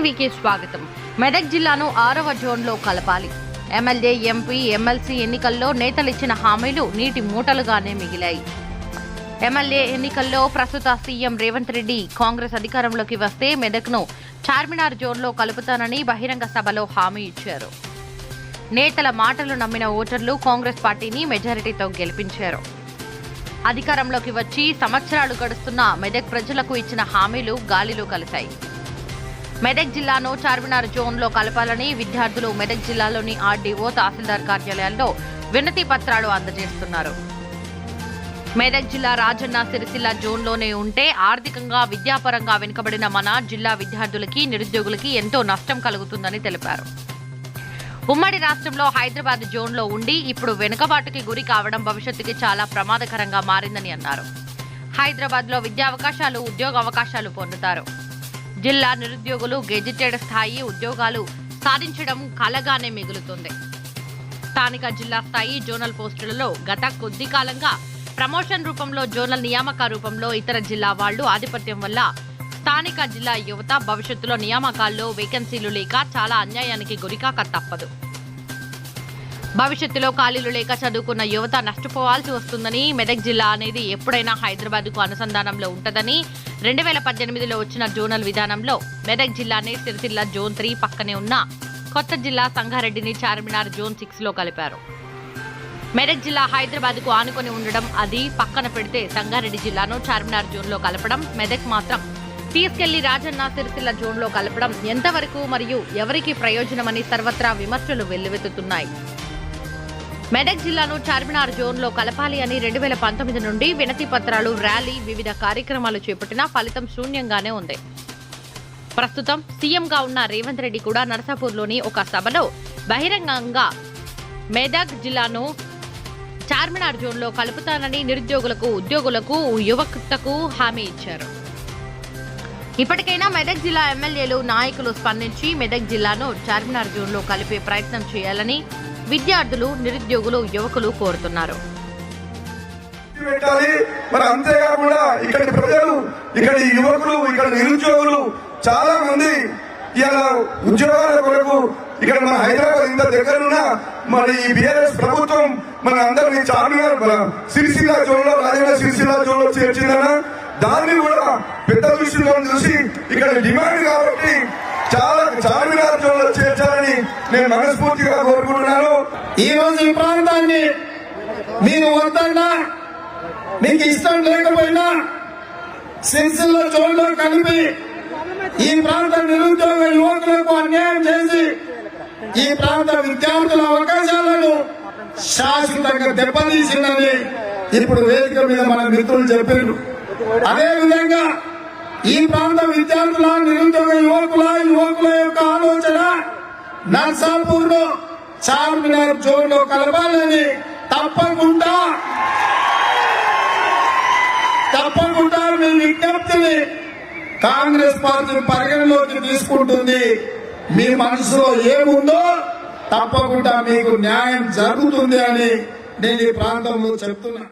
టీవీకి స్వాగతం. మెదక్ జిల్లాను 6వ జోన్లో కలపాలి. ఎమ్మెల్యే, ఎంపీ, ఎమ్మెల్సీ ఎన్నికల్లో నేతలిచ్చిన హామీలు నీటి మూటలుగానే మిగిలాయి. ఎమ్మెల్యే ఎన్నికల్లో ప్రస్తుత సీఎం రేవంత్ రెడ్డి కాంగ్రెస్ అధికారంలోకి వస్తే మెదక్ను చార్మినార్ జోన్లో కలుపుతానని బహిరంగ సభలో హామీ ఇచ్చారు. నేతల మాటలు నమ్మిన ఓటర్లు కాంగ్రెస్ పార్టీని మెజారిటీతో గెలిపించారు. అధికారంలోకి వచ్చి సంవత్సరాలు గడుస్తున్న మెదక్ ప్రజలకు ఇచ్చిన హామీలు గాలిలో కలిశాయి. మెదక్ జిల్లాను చార్మినార్ జోన్లో కలపాలని విద్యార్థులు మెదక్ జిల్లాలోని ఆర్డీఓ, తహసీల్దార్ కార్యాలయాల్లో వినతి పత్రాలు అందజేస్తున్నారు. మెదక్ జిల్లా రాజన్న సిరిసిల్ల జోన్లోనే ఉంటే ఆర్థికంగా, విద్యాపరంగా వెనుకబడిన మన జిల్లా విద్యార్థులకి, నిరుద్యోగులకి ఎంతో నష్టం కలుగుతుందని తెలిపారు. ఉమ్మడి రాష్ట్రంలో హైదరాబాద్ జోన్లో ఉండి ఇప్పుడు వెనుకబాటుకి గురి కావడం భవిష్యత్తుకి చాలా ప్రమాదకరంగా మారిందని అన్నారు. హైదరాబాద్లో విద్యావకాశాలు, ఉద్యోగ అవకాశాలు పొందుతారు. జిల్లా నిరుద్యోగులు గెజిటెడ్ స్థాయి ఉద్యోగాలు సాధించడం కలగానే మిగులుతుంది. స్థానిక జిల్లా స్థాయి జోనల్ పోస్టులలో గత కొద్ది కాలంగా ప్రమోషన్ రూపంలో, జోనల్ నియామక రూపంలో ఇతర జిల్లా వాళ్లు ఆధిపత్యం వల్ల స్థానిక జిల్లా యువత భవిష్యత్తులో నియామకాల్లో వేకెన్సీలు లేక చాలా అన్యాయానికి గురికాక తప్పదు. భవిష్యత్తులో ఖాళీలు లేక చదువుకున్న యువత నష్టపోవాల్సి వస్తుందని, మెదక్ జిల్లా అనేది ఎప్పుడైనా హైదరాబాద్కు అనుసంధానంలో ఉంటుందని 2018లో వచ్చిన జోనల్ విధానంలో మెదక్ జిల్లానే సిరిసిల్ల జోన్ 3 పక్కనే ఉన్న కొత్త జిల్లా సంగారెడ్డిని చార్మినార్ జోన్ 6లో కలిపారు. మెదక్ జిల్లా హైదరాబాద్కు ఆనుకొని ఉండడం, అది పక్కన పెడితే సంగారెడ్డి జిల్లాను చార్మినార్ జోన్లో కలపడం, మెదక్ మాత్రం తీసుకెళ్లి రాజన్న సిరిసిల్ల జోన్లో కలపడం ఎంతవరకు మరియు ఎవరికి ప్రయోజనమని సర్వత్రా విమర్శలు వెల్లువెత్తుతున్నాయి. మెదక్ జిల్లాను చార్మినార్ జోన్లో కలపాలి అని 2019 నుండి వినతి పత్రాలు, ర్యాలీ, వివిధ కార్యక్రమాలు చేపట్టినా ఫలితం శూన్యంగానే ఉంది. ప్రస్తుతం సీఎంగా ఉన్న రేవంత్ రెడ్డి కూడా నర్సాపూర్లోని ఒక సభలో బహిరంగంగా మెదక్ జిల్లాను చార్మినార్ జోన్లో కలుపుతానని నిరుద్యోగులకు, ఉద్యోగులకు, యువతకు హామీ ఇచ్చారు. ఇప్పటికైనా మెదక్ జిల్లా ఎమ్మెల్యేలు, నాయకులు స్పందించి మెదక్ జిల్లాను చార్మినార్ జోన్లో కలిపే ప్రయత్నం చేయాలని విద్యార్థులు, నిరుద్యోగులు, యువకులు కోరుతున్నారు. అంతేకాకుండా ఇక్కడి ప్రజలు, ఇక్కడి యువకులు, ఇక్కడ నిరుద్యోగులు చాలా మంది ఇలా ఉద్యోగాల కొరకు ఇక్కడ మన హైదరాబాద్ ఇంత దగ్గరున్న మరి ఈ బీఆర్ఎస్ ప్రభుత్వం మన అందరినీ చార్మినార్ సిరిసిల్ల జోన్లో, రాజన్న సిరిసిల్ల జోన్లో చేర్చిందన్న దాన్ని కూడా పెద్ద దృష్టిలో చూసి ఇక్కడ డిమాండ్ కాబట్టి చాలా చార్మినార్ జోన్లో చేర్చాలని నేను మనస్ఫూర్తిగా కోరుకుంటున్నాను. ఈ రోజు ఈ ప్రాంతాన్ని మీరు వద్దన్నా, మీకు ఇష్టం లేకపోయినా సిరిసిల్ల జోన్లో కలిపి ఈ ప్రాంత నిరుద్యోగ యువకులకు అన్యాయం చేసి ఈ ప్రాంత విద్యార్థుల అవకాశాలను శాశ్వతంగా దెబ్బతీసిందని ఇప్పుడు వేదిక మీద మన మిత్రులు చెప్పారు. అదేవిధంగా ఈ ప్రాంత విద్యార్థుల, నిరుద్యోగ యువకుల యొక్క ఆలోచన నర్సాపూర్ లో చార్మినార్ జోన్లో కలపాలని తప్పకుండా మీ విజ్ఞప్తిని కాంగ్రెస్ పార్టీ పరిగణలోకి తీసుకుంటుంది. మీ మనసులో ఏముందో తప్పకుండా మీకు న్యాయం జరుగుతుంది అని నేను ఈ ప్రాంతంలో చెప్తున్నా.